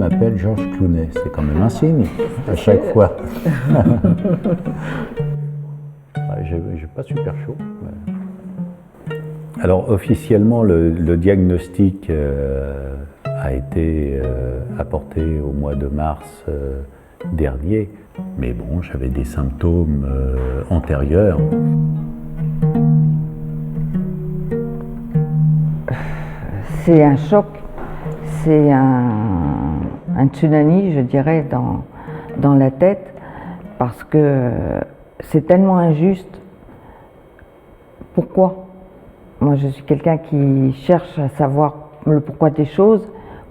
m'appelle Georges Clooney. C'est quand même un signe à chaque fois. J'ai pas super chaud. Alors officiellement, le diagnostic a été apporté au mois de mars dernier, mais bon, j'avais des symptômes antérieurs. C'est un choc, c'est un tsunami, je dirais, dans la tête, parce que c'est tellement injuste. Pourquoi? Moi, je suis quelqu'un qui cherche à savoir le pourquoi des choses,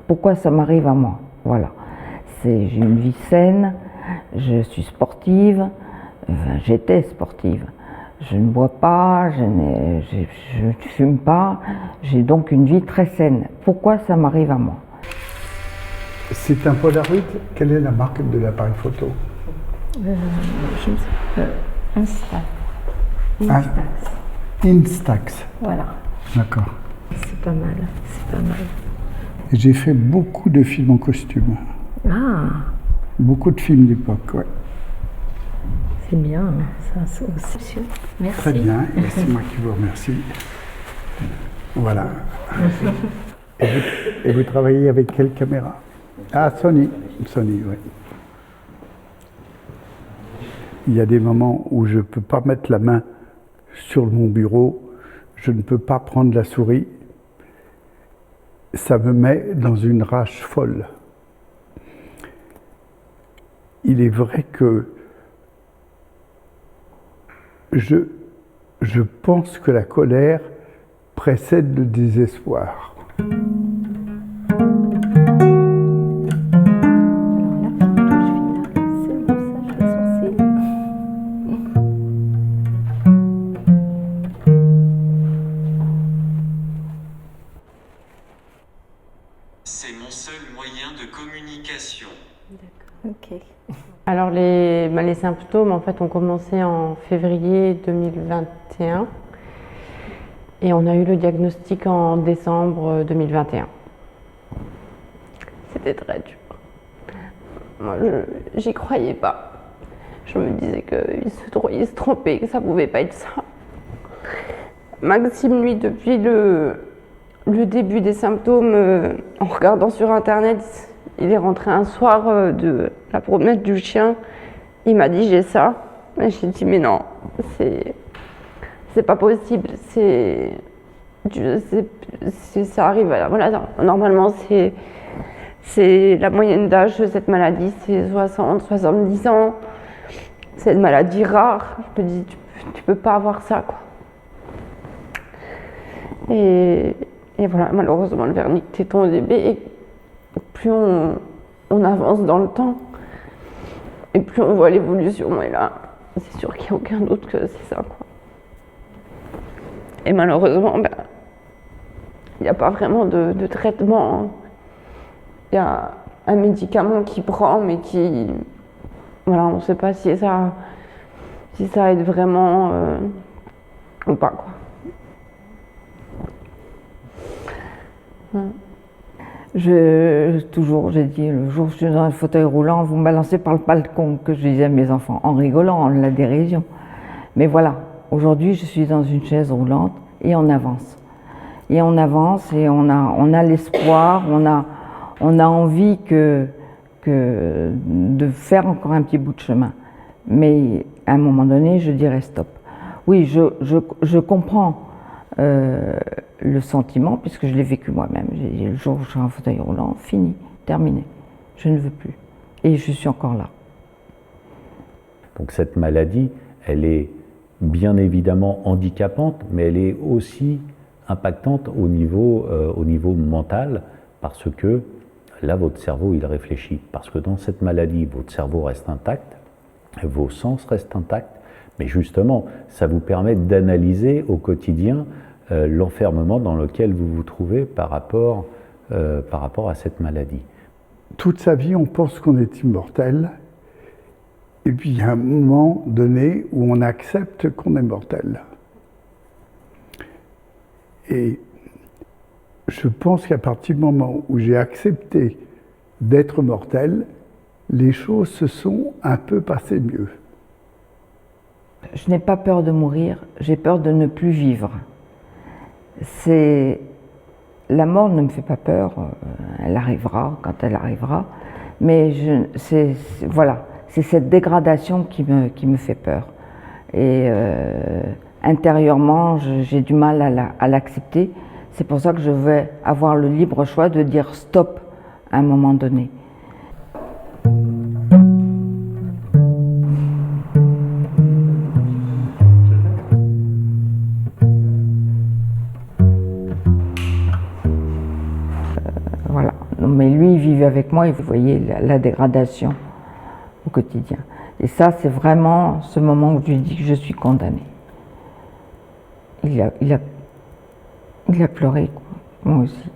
pourquoi ça m'arrive à moi. Voilà. J'ai une vie saine, je suis sportive, j'étais sportive. Je ne bois pas, je ne fume pas, j'ai donc une vie très saine. Pourquoi ça m'arrive à moi? C'est un Polaroid. Quelle est la marque de l'appareil photo? Instax. Instax. Voilà. D'accord. C'est pas mal, c'est pas mal. J'ai fait beaucoup de films en costume. Ah, Beaucoup de films d'époque, ouais. c'est bien, ça aussi. Merci. Très bien, et c'est moi qui vous remercie. Voilà. Et vous travaillez avec quelle caméra? Ah, Sony. Sony, oui. Il y a des moments où je ne peux pas mettre la main sur mon bureau, je ne peux pas prendre la souris. Ça me met dans une rage folle. Il est vrai que je pense que la colère précède le désespoir. C'est mon seul moyen de communication. Ok. Alors les symptômes en fait ont commencé en février 2021 et on a eu le diagnostic en décembre 2021. C'était très dur. Moi j'y croyais pas. Je me disais qu'il se trompait, que ça pouvait pas être ça. Maxime lui depuis le début des symptômes, en regardant sur internet, il est rentré un soir de la promenade du chien, il m'a dit j'ai ça, et j'ai dit mais non, c'est pas possible, ça arrive, voilà, normalement c'est la moyenne d'âge de cette maladie, c'est 60-70 ans, c'est une maladie rare, je me dis tu peux pas avoir ça quoi. Et voilà, malheureusement le vernis est tombé et plus on avance dans le temps et plus on voit l'évolution, et là c'est sûr qu'il n'y a aucun doute que c'est ça quoi. Et malheureusement il n'y a pas vraiment de traitement. Il y a un médicament qui prend mais qui voilà, on ne sait pas si ça aide vraiment ou pas quoi. J'ai dit, le jour où je suis dans un fauteuil roulant, vous me balancez par le balcon, que je disais à mes enfants, en rigolant, en la dérision. Mais voilà, aujourd'hui, je suis dans une chaise roulante et on avance. Et on avance et on a l'espoir, on a envie de faire encore un petit bout de chemin. Mais à un moment donné, je dirais stop. Oui, je comprends le sentiment, puisque je l'ai vécu moi-même. J'ai dit, le jour où je serai en fauteuil roulant, fini, terminé. Je ne veux plus. Et je suis encore là. Donc cette maladie, elle est bien évidemment handicapante, mais elle est aussi impactante au niveau mental, parce que là, votre cerveau, il réfléchit. Parce que dans cette maladie, votre cerveau reste intact, vos sens restent intacts, mais justement, ça vous permet d'analyser au quotidien l'enfermement dans lequel vous vous trouvez par rapport à cette maladie. Toute sa vie, on pense qu'on est immortel. Et puis, il y a un moment donné où on accepte qu'on est mortel. Et je pense qu'à partir du moment où j'ai accepté d'être mortel, les choses se sont un peu passées mieux. Je n'ai pas peur de mourir, j'ai peur de ne plus vivre. La mort ne me fait pas peur, elle arrivera quand elle arrivera, mais voilà, c'est cette dégradation qui me fait peur. Et intérieurement, j'ai du mal à l'accepter. C'est pour ça que je vais avoir le libre choix de dire stop à un moment donné. Voilà. Mais lui, il vivait avec moi et vous voyez la dégradation au quotidien. Et ça, c'est vraiment ce moment où je lui dis que je suis condamnée. Il a pleuré, moi aussi.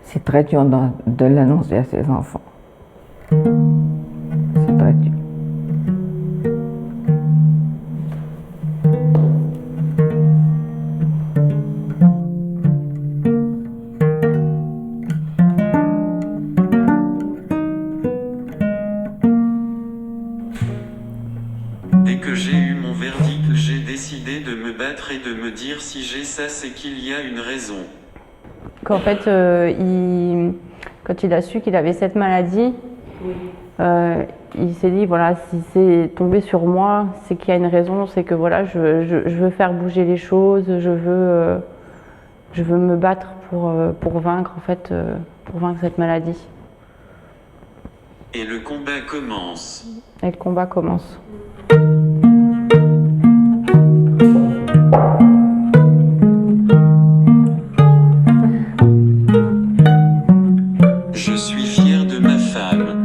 C'est très dur de l'annoncer à ses enfants. C'est très dur. Dès que j'ai eu mon verdict, j'ai décidé de me battre et de me dire si j'ai ça, c'est qu'il y a une raison. Qu'en fait, quand il a su qu'il avait cette maladie, il s'est dit, voilà, si c'est tombé sur moi, c'est qu'il y a une raison, c'est que voilà, je veux faire bouger les choses, je veux me battre pour vaincre, en fait, pour vaincre cette maladie. Et le combat commence. Et le combat commence. Je suis fier de ma femme.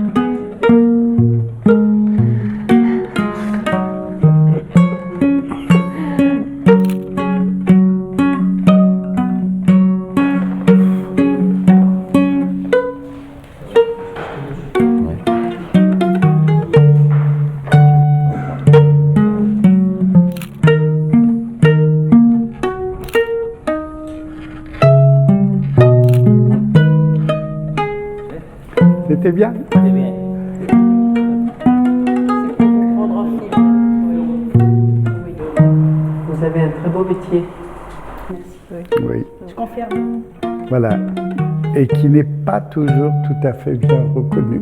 C'était bien? Très bien. Vous avez un très beau métier. Merci. Oui. Je confirme. Voilà. Et qui n'est pas toujours tout à fait bien reconnu.